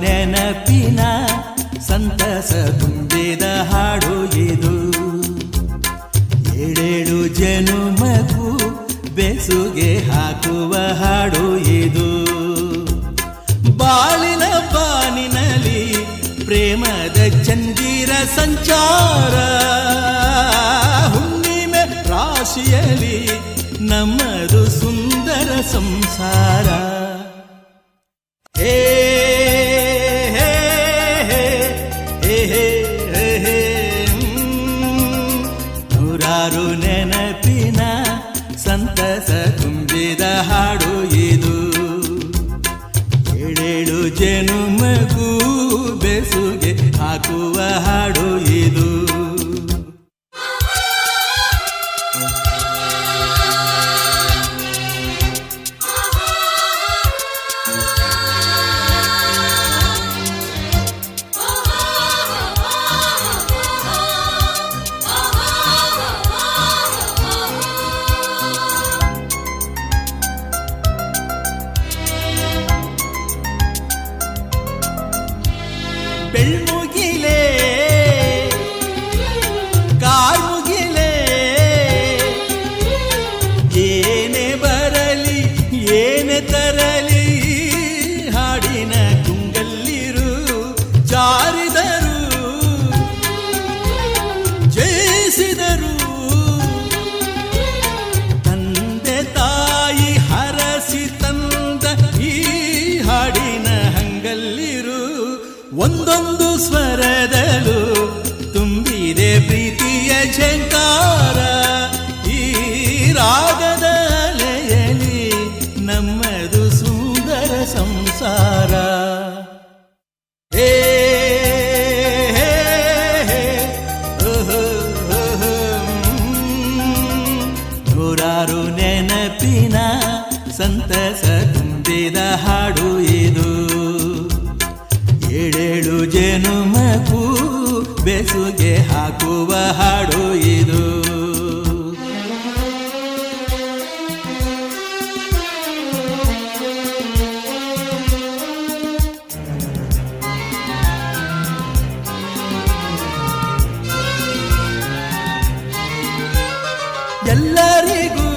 ನೆನಪಿನ ಸಂತಸ ತುಂಬಿದ ಹಾಡು ಇದು. ಏಳೇಳು ಜನುಮಕ್ಕೂ ಬೆಸುಗೆ ಹಾಕುವ ಹಾಡು ಇದು. ಬಾಳಿನ ಬಾನಿನಲ್ಲಿ ಪ್ರೇಮದ ಚಂದಿರ ಸಂಚಾರ, ಹುಣ್ಣಿಮೆ ರಾಶಿಯಲ್ಲಿ ನಮ್ಮದು ಸುಂದರ ಸಂಸಾರ. ಹೇ ಹೇ ಹೇ ಹೇ ಹೇ ಹೇ ನೂರಾರು ನೆನಪಿನ ಸಂತಸ ತುಂಬಿದ ಹಾಡು ಇದು. ಏಳೇಳು ಜನುಮಗೂ ಬೆಸುಗೆ ಹಾಕುವ ಹಾಡು ಇದು. ಬೆಳ್ಮುಗಿಲೇ ಕಾರ್ಮುಗಿಲೇ ಏನೇ ಬರಲಿ ಏನೇ ತರಲಿ, ಹಾಡಿನ ಗುಂಗಲ್ಲಿರು ಜಾರಿದರು ಜಯಿಸಿದರು. ತಂದೆ ತಾಯಿ ಹರಸಿ ತಂದ ಈ ಹಾಡಿನ ಹಂಗಲ್ಲಿರು. ಒಂದೊಂದು ಸ್ವರದಲ್ಲೂ ತುಂಬಿದೆ ಪ್ರೀತಿಯ ಝಂಕಾರ. ಈ ರಾಗದ ಅಲೆಯಲ್ಲಿ ನಮ್ಮದು ಸುಂದರ ಸಂಸಾರ. ಹೇ ಹೇ ಹೇ ಓಹೋ ಓಹೋ ನೂರಾರು ನೆನಪಿನ ಸಂತಸ ತುಂಬಿದ ಹಾಡು ಇದು. ಏಳೇಳು ಜನುಮಕ್ಕೂ ಬೆಸುಗೆ ಹಾಕುವ ಹಾಡು ಇದು. ಎಲ್ಲರಿಗೂ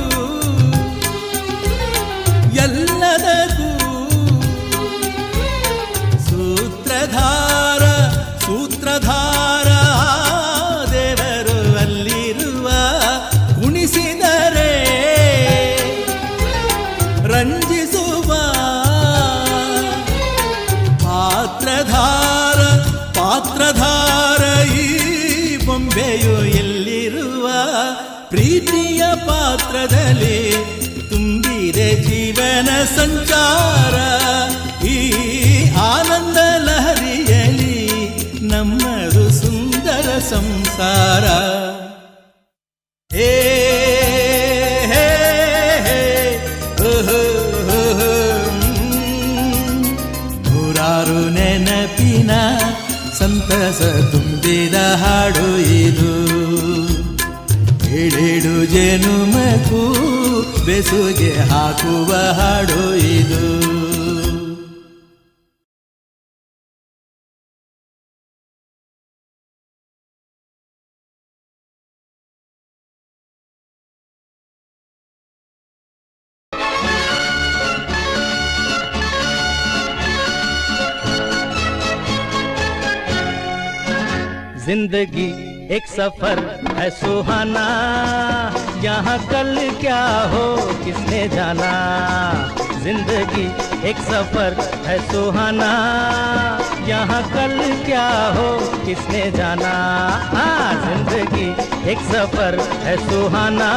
ಎಲ್ಲದಕ್ಕೂ ಸೂತ್ರಧಾರ ಸೂತ್ರಧಾರ ದೇವರು ಅಲ್ಲಿರುವ. ಕುಣಿಸಿದರೆ ರಂಜಿಸುವ ಪಾತ್ರಧಾರ ಪಾತ್ರಧಾರ ಈ ಬೊಂಬೆಯು ಎಲ್ಲಿರುವ. ಪ್ರೀತಿಯ ಪಾತ್ರದಲ್ಲಿ ತುಂಬಿದೆ ಜೀವನ ಸಂಚಾರ. ಈ ಆನಂದ ಲಹರಿಯಲ್ಲಿ ನಮ್ಮದು ಸುಂದರ ಸಂಸಾರ. ಹೇ ಹೇ ಹೇ ಓಹೋ ಓಹೋ ನೂರಾರು ನೆನಪಿನ ಸಂತಸ ತುಂಬಿದ ಹಾಡು ಇದು. ಏಳೇಳು ಜನುಮಕ್ಕೂ ಬೆಸುಗೆ ಹಾಕುವ ಹಾಡು ಇದು. जिंदगी एक सफर है सुहाना, यहाँ कल क्या हो किसने जाना। जिंदगी एक सफर है सुहाना, यहाँ कल क्या हो किसने जाना। हाँ जिंदगी एक सफर है सुहाना,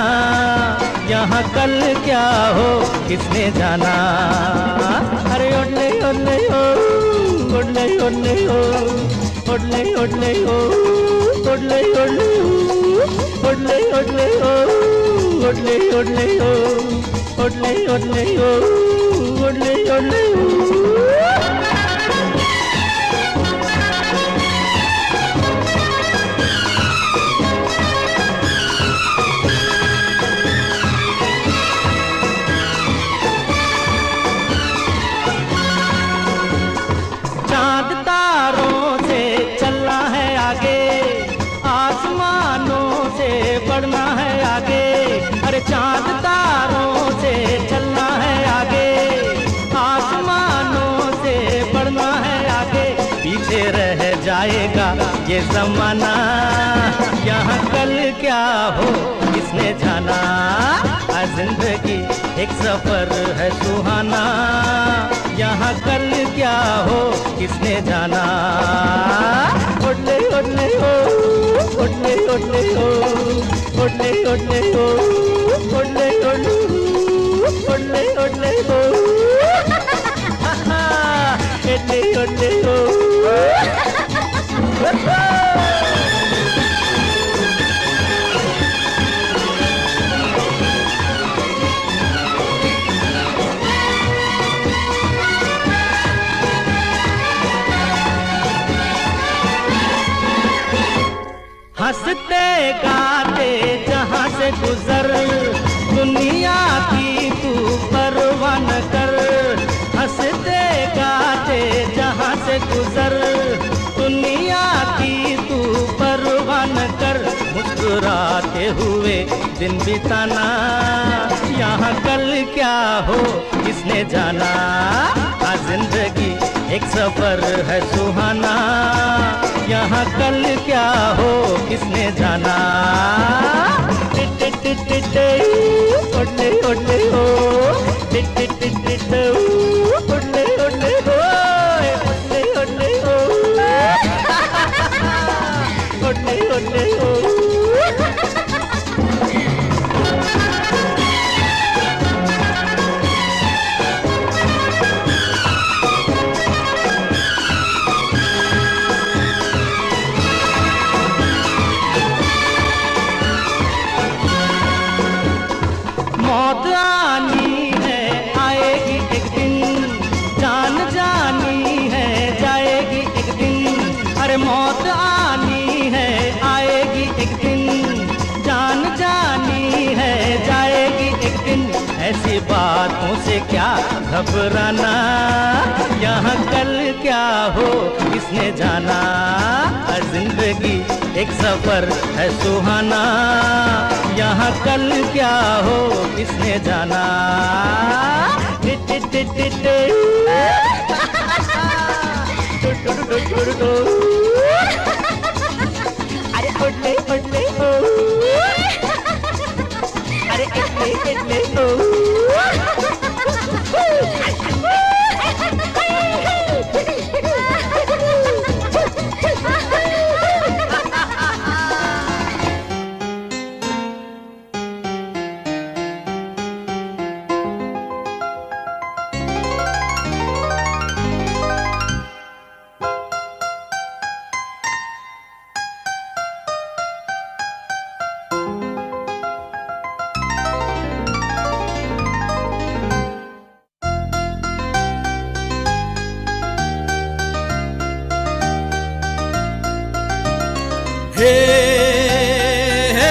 यहाँ कल क्या हो किसने जाना। अरे ओडले ओडले ओ ओडले ओडले ओ ओडले ओडले ओ ओडले ओडले ओ ओडले ओडले ओ ओडले ओडले ओ ओडले ओडले ओ ओडले ओडले ओ। चाँद आएगा ये जमाना, यहाँ कल क्या हो किसने जाना। जिंदगी एक सफर है सुहाना, यहाँ कल क्या हो किसने जाना। ओडले ओडले हो, ओडले ओडले हो, ओडले ओडले हो, ओडले ओडले ओडले ओडले हो, ओडले ओडले हो। हंसते गाते जहाँ से गुजर, दुनिया की तू परवाह न कर। हंसते गाते जहाँ से गुजर, दुनिया की तू परवाह न कर। मुस्कुराते हुए दिन बिताना, यहाँ कल क्या हो किसने जाना। जिंदगी एक सफर है सुहाना, यहाँ कल क्या हो किसने जाना। ओडले ओडले हो, ओडले ओडले हो, ओडले ओडले हो, ओडले ओडले हो। मौत आनी है आएगी एक दिन, जान जानी है जाएगी एक दिन। अरे मौत आनी है आएगी एक दिन, जान जानी है जाएगी एक दिन। ऐसी बातों से क्या घबराना, यहाँ कल क्या हो किसने जाना। जिंदगी एक सफर है सुहाना, यहाँ कल क्या हो किसने जाना। अरे ओडले ओडले हो, अरे एडले एडले हो। हे हे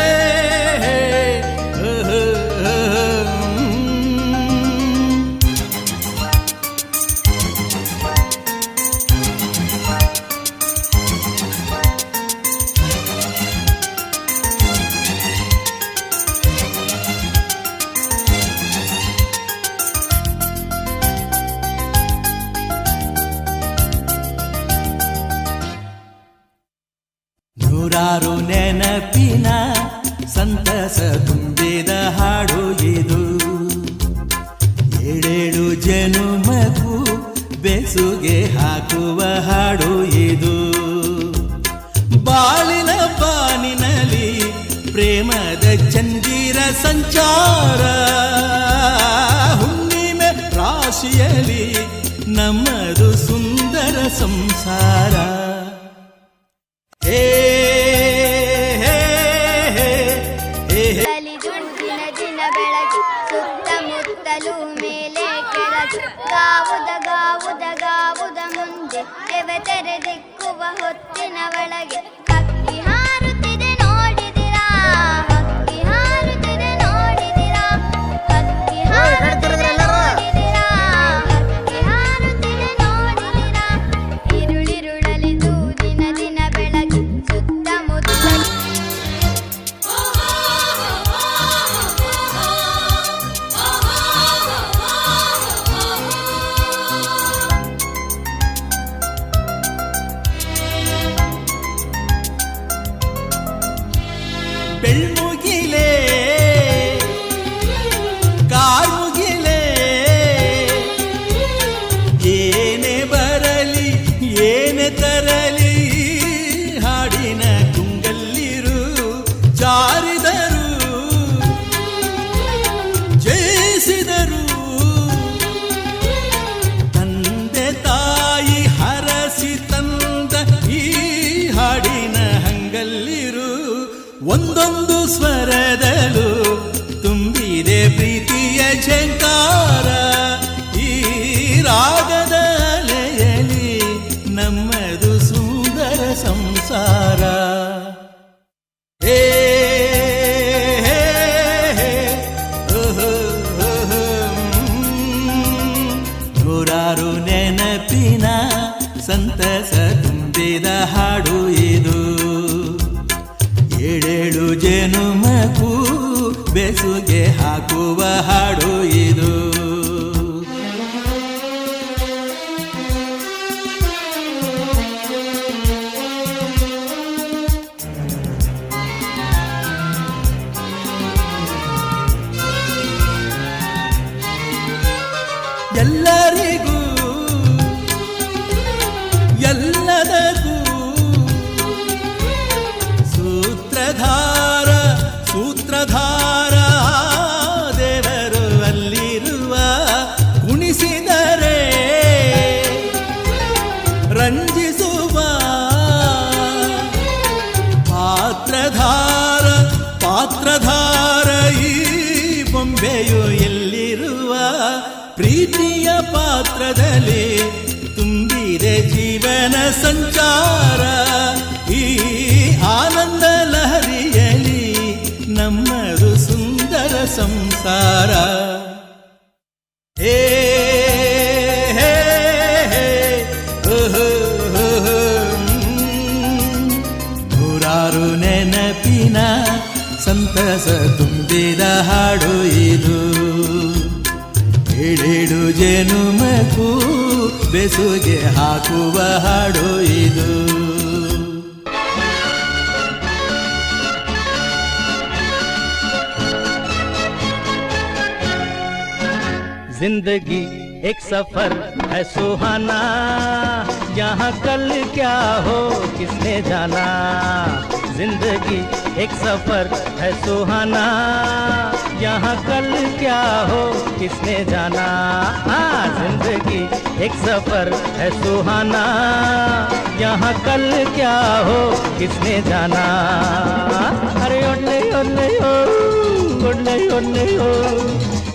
हे ನೂರಾರು ನೆನಪಿನ ಸಂತಸ ತುಂಬಿದ ಹಾಡು ಇದು. ಏಳೇಳು ಜನುಮಕ್ಕೂ ಬೆಸುಗೆ ಹಾಕುವ ಹಾಡು ಇದು. ಬಾಳಿನ ಬಾನಿನಲ್ಲಿ ಪ್ರೇಮದ ಚಂದಿರ ಸಂಚಾರ, ಹುಣ್ಣಿಮೆ ರಾಶಿಯಲ್ಲಿ ನಮ್ಮದು ಸುಂದರ ಸಂಸಾರ. ಹೇ ದಿನ ದಿನ ಬೆಳಗಿ ಸುತ್ತಮುತ್ತಲೂ ಮೇಲೆ ಕೆಳಗೆ ಗಾವುದ ಮುಂದೆ ಎವೆ ತೆರೆದಿಕ್ಕುವ ಹೊತ್ತಿನ ಒಳಗೆ ಹಕ್ಕಿ ಹಾರುತ್ತಿದೆ ನೋಡಿದಿರಾ, ಹಕ್ಕಿ ಹಾರುತ್ತಿದೆ ನೋಡಿದಿರಾ, ಹಕ್ಕಿ ಹಾರುತ್ತಿದೆ ನೋಡಿದಿರಾ, ಹಕ್ಕಿ ಹಾರುತ್ತಿದೆ ನೋಡಿದಿರಾ. ಇರುಳಿರುಳಲಿದು ದಿನ ದಿನ ಬೆಳಗಿ ಸುತ್ತಮುತ್ತಲೂ ಒಂದೊಂದು ಸ್ವರದಲ್ಲೂ ತುಂಬಿದೆ ಪ್ರೀತಿಯ ಝಂಕಾರ. ಈ ರಾಗದ ಅಲೆಯಲಿ ನಮ್ಮದು ಸುಂದರ ಸಂಸಾರ. ಹೇ ಹೇ, ಹೇ, ಓಹೋ, ಓಹೋ, ನೂರಾರು ನೆನಪಿನ ಸಂತಸ ತುಂಬಿದ ಹಾಡು ಇದು. ಏಳೇಳು ಜನುಮಕ್ಕೂ ಬೆಸುಗೆ ಹಾಕುವ ಹಾಡು ಇದು. ಎಲ್ಲರಿಗೂ ಎಲ್ಲದಕ್ಕೂ ಸೂತ್ರಧಾರ ಸೂತ್ರಧಾರ ದೇವರು ಅಲ್ಲಿರುವ. ಕುಣಿಸಿದರೆ ರಂಜಿಸುವ ಪಾತ್ರಧಾರ ಪಾತ್ರಧಾರ ಈ ಬೊಂಬೆಯು ಎಲ್ಲಿರುವ. ಪ್ರೀತಿಯ ಪಾತ್ರದಲ್ಲಿ ತುಂಬಿದೆ ಜೀವನ ಸಂಚಾರ. ಈ ಆನಂದ ಲಹರಿಯಲಿ ನಮ್ಮದು ಸುಂದರ ಸಂಸಾರ. ಹೇ ಹೇ, ಹೇ, ಓಹೋ, ಓಹೋ, ನೂರಾರು ನೆನಪಿನ ಸಂತಸ ತುಂಬಿದ ಹಾಡು ಇದು. ಏಳೇಳು ಜನುಮಕ್ಕೂ ಬೆಸುಗೆ ಹಾಕುವ ಹಾಡು ಇದು. जिंदगी एक सफर है सुहाना, यहाँ कल क्या हो किसने जाना. जिंदगी एक सफर है सुहाना, यहाँ कल क्या हो किसने जाना. हाँ, जिंदगी एक सफर है सुहाना, यहाँ कल क्या हो किसने जाना. अरे ओले ओले ओ, ओले ओले ओ,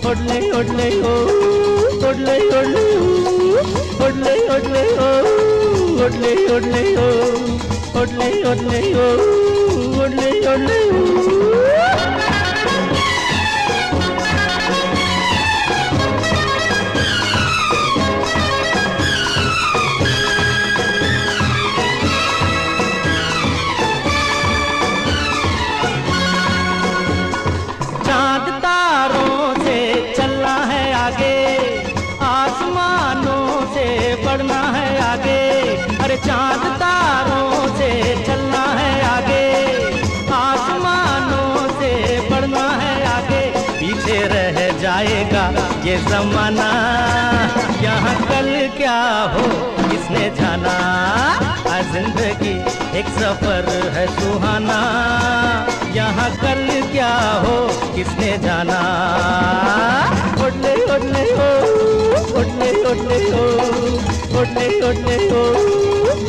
ओले ओले ओ, ओले ओले ओ, ओले ओले ओ, ओले ओले ओ, ओले ओले ओ, ओले ओले ओ. चांद तारों से चलना है आगे, आसमानों से बढ़ना है आगे. अरे चांद तारों से चलना है आगे, आसमानों से बढ़ना है आगे. पीछे रह जाएगा ये जमाना, यहाँ कल क्या हो किसने जाना. जिंदगी एक सफर है सुहाना, यहाँ कल क्या हो किसने जाना. ओले ओले ओ, ओले ओले ओ, ओले ओले ओ,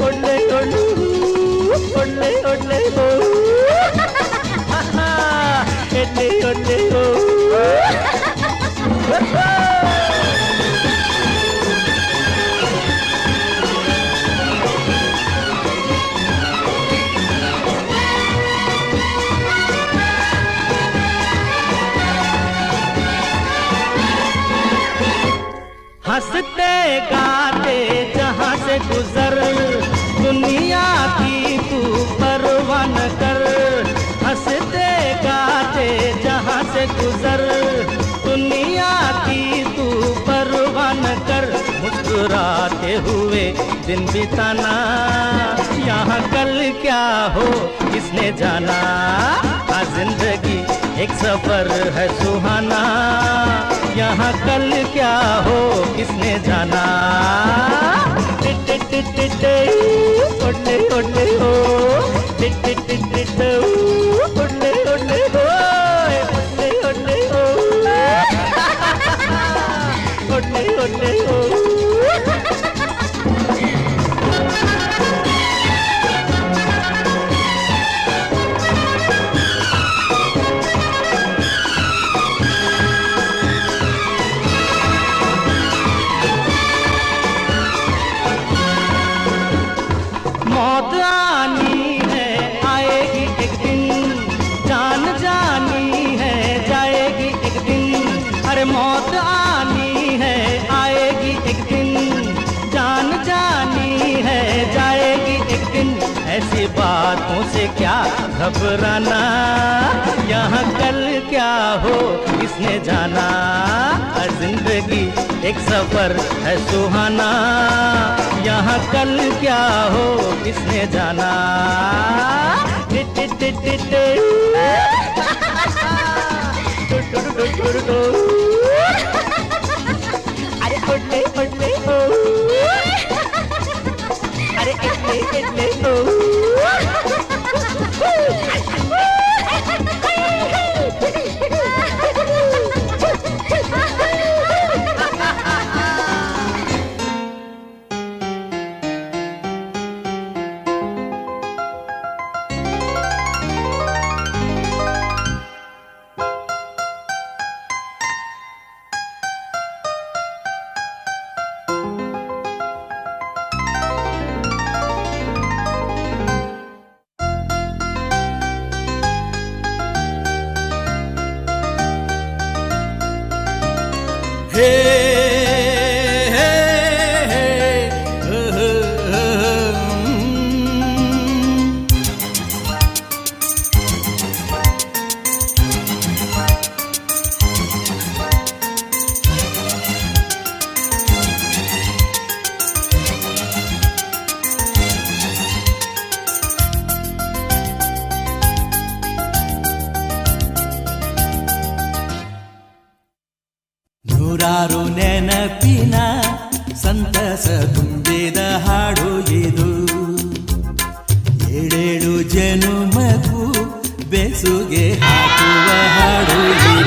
ओले ओले ओ, ओले ओले ओ, ओले ओले ओ. हंसते गाते जहाँ से गुजर, दुनिया की तू परवाह न कर. हंसते गाते जहाँ से गुजर, दुनिया की तू परवाह न कर. मुस्कुराते हुए दिन बिताना, यहाँ कल क्या हो किसने जाना. जिंदगी एक सफर है सुहाना, यहाँ कल क्या हो किसने जाना. ओले ओले ओ, ओले ओले ओ, ओले ओले ओ, ओले ओले ओ. मौत आनी है आएगी एक दिन, जान जानी है जाएगी एक दिन। अरे मौत आनी है आएगी एक दिन, जान जानी है जाएगी एक दिन। ऐसी बातों से क्या घबराना, यहाँ कल क्या हो किसने जाना। जिंदगी एक सफर है सुहाना, यहाँ कल क्या हो किसने जाना। टिट टिट टिट टिट अरे उठले उठले अरे इतने इतने ಹೇ ಹೇ ಹೇ ನೂರಾರು ನೆನಪಿನ ಸಂತಸ ತುಂಬಿದ ಹಾಡು ಇದು, ಏಳೇಳು ಜನುಮಕ್ಕೂ ಬೆಸುಗೆ ಹಾಕುವ ಹಾಡು ಇದು.